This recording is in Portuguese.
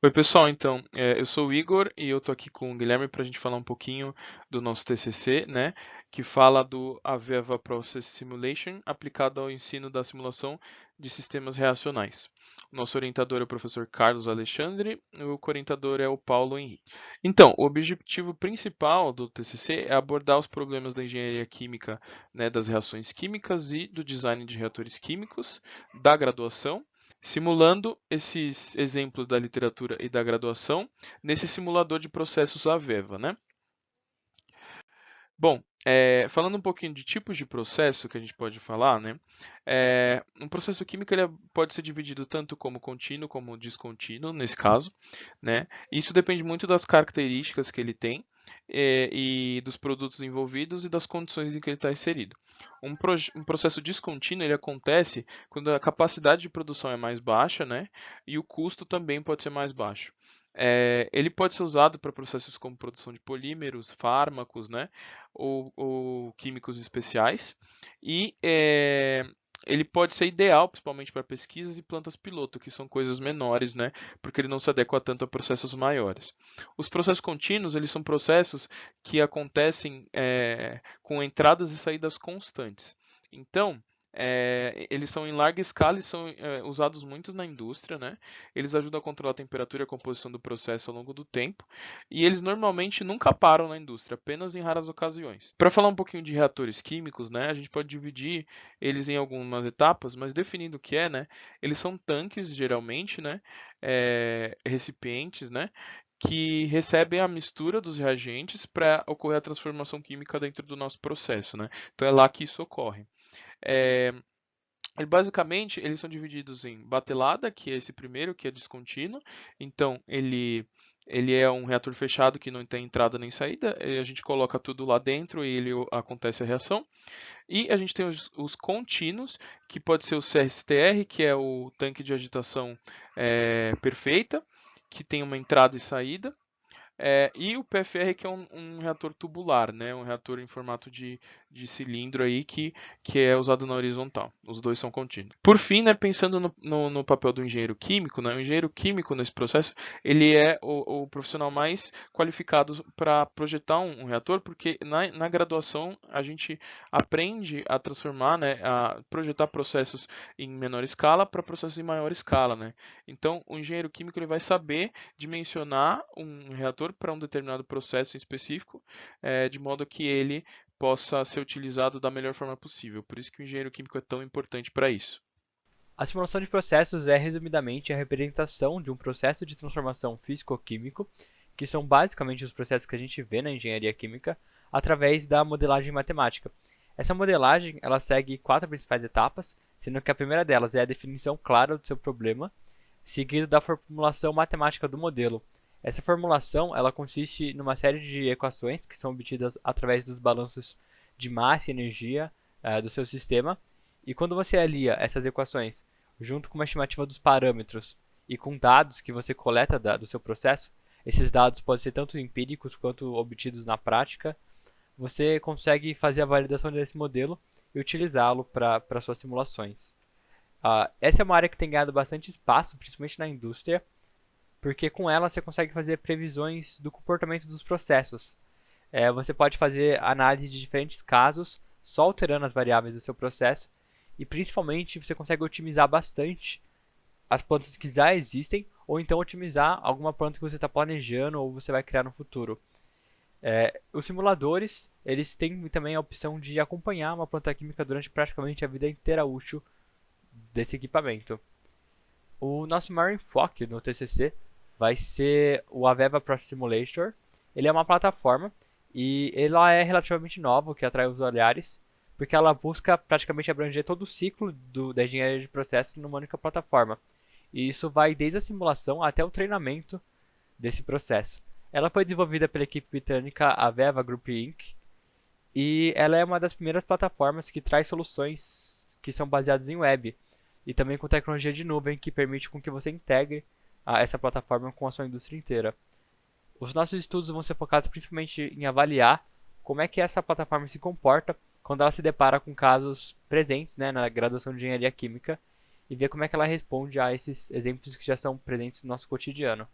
Oi, pessoal. Então, eu sou o Igor e eu tô aqui com o Guilherme para a gente falar um pouquinho do nosso TCC, né, que fala do AVEVA Process Simulation aplicado ao ensino da simulação de sistemas reacionais. O nosso orientador é o professor Carlos Alexandre e o co-orientador é o Paulo Henrique. Então, o objetivo principal do TCC é abordar os problemas da engenharia química, né, das reações químicas e do design de reatores químicos, da graduação, simulando esses exemplos da literatura e da graduação nesse simulador de processos AVEVA, né? Bom, falando um pouquinho de tipos de processo que a gente pode falar, né? Um processo químico ele pode ser dividido tanto como contínuo como descontínuo, nesse caso, né? Isso depende muito das características que ele tem e dos produtos envolvidos e das condições em que ele está inserido. Um processo descontínuo ele acontece quando a capacidade de produção é mais baixa, né? E o custo também pode ser mais baixo. Ele pode ser usado para processos como produção de polímeros, fármacos, né? Ou químicos especiais. E ele pode ser ideal, principalmente para pesquisas e plantas piloto, que são coisas menores, né? Porque ele não se adequa tanto a processos maiores. Os processos contínuos, eles são processos que acontecem com entradas e saídas constantes. Então, eles são em larga escala e são usados muito na indústria, né? Eles ajudam a controlar a temperatura e a composição do processo ao longo do tempo, e eles normalmente nunca param na indústria, apenas em raras ocasiões. Para falar um pouquinho de reatores químicos, né, a gente pode dividir eles em algumas etapas, mas definindo o que é, né, eles são tanques geralmente, né, recipientes, né, que recebem a mistura dos reagentes para ocorrer a transformação química dentro do nosso processo, né? Então é lá que isso ocorre. É, basicamente, eles são divididos em batelada, que é esse primeiro, que é descontínuo. Então, ele é um reator fechado que não tem entrada nem saída. A gente coloca tudo lá dentro e acontece a reação. E a gente tem os contínuos, que pode ser o CSTR, que é o tanque de agitação perfeita, que tem uma entrada e saída. E o PFR, que é um reator tubular, né? Um reator em formato de cilindro aí que é usado na horizontal. Os dois são contínuos. Por fim, né, pensando no papel do engenheiro químico, né? O engenheiro químico nesse processo, ele é o profissional mais qualificado para projetar um reator, porque na graduação a gente aprende a transformar, né, a projetar processos em menor escala para processos em maior escala, né? Então, o engenheiro químico ele vai saber dimensionar um reator para um determinado processo em específico, de modo que ele possa ser utilizado da melhor forma possível. Por isso que o engenheiro químico é tão importante para isso. A simulação de processos é, resumidamente, a representação de um processo de transformação físico-químico, que são basicamente os processos que a gente vê na engenharia química, através da modelagem matemática. Essa modelagem ela segue quatro principais etapas, sendo que a primeira delas é a definição clara do seu problema, seguido da formulação matemática do modelo. Essa formulação ela consiste numa série de equações que são obtidas através dos balanços de massa e energia do seu sistema. E quando você alia essas equações junto com uma estimativa dos parâmetros e com dados que você coleta do seu processo, esses dados podem ser tanto empíricos quanto obtidos na prática, você consegue fazer a validação desse modelo e utilizá-lo para suas simulações. Essa é uma área que tem ganhado bastante espaço, principalmente na indústria, porque com ela você consegue fazer previsões do comportamento dos processos. Você pode fazer análise de diferentes casos, só alterando as variáveis do seu processo, e principalmente você consegue otimizar bastante as plantas que já existem, ou então otimizar alguma planta que você está planejando ou você vai criar no futuro. Os simuladores eles têm também a opção de acompanhar uma planta química durante praticamente a vida inteira útil desse equipamento. O nosso maior enfoque no TCC vai ser o Aveva Process Simulator. Ele é uma plataforma e ela é relativamente nova, o que atrai os olhares, porque ela busca praticamente abranger todo o ciclo da engenharia de processo numa única plataforma. E isso vai desde a simulação até o treinamento desse processo. Ela foi desenvolvida pela equipe britânica Aveva Group Inc. E ela é uma das primeiras plataformas que traz soluções que são baseadas em web e também com tecnologia de nuvem que permite com que você integre essa plataforma com a sua indústria inteira. Os nossos estudos vão ser focados principalmente em avaliar como é que essa plataforma se comporta quando ela se depara com casos presentes, né, na graduação de engenharia química e ver como é que ela responde a esses exemplos que já são presentes no nosso cotidiano.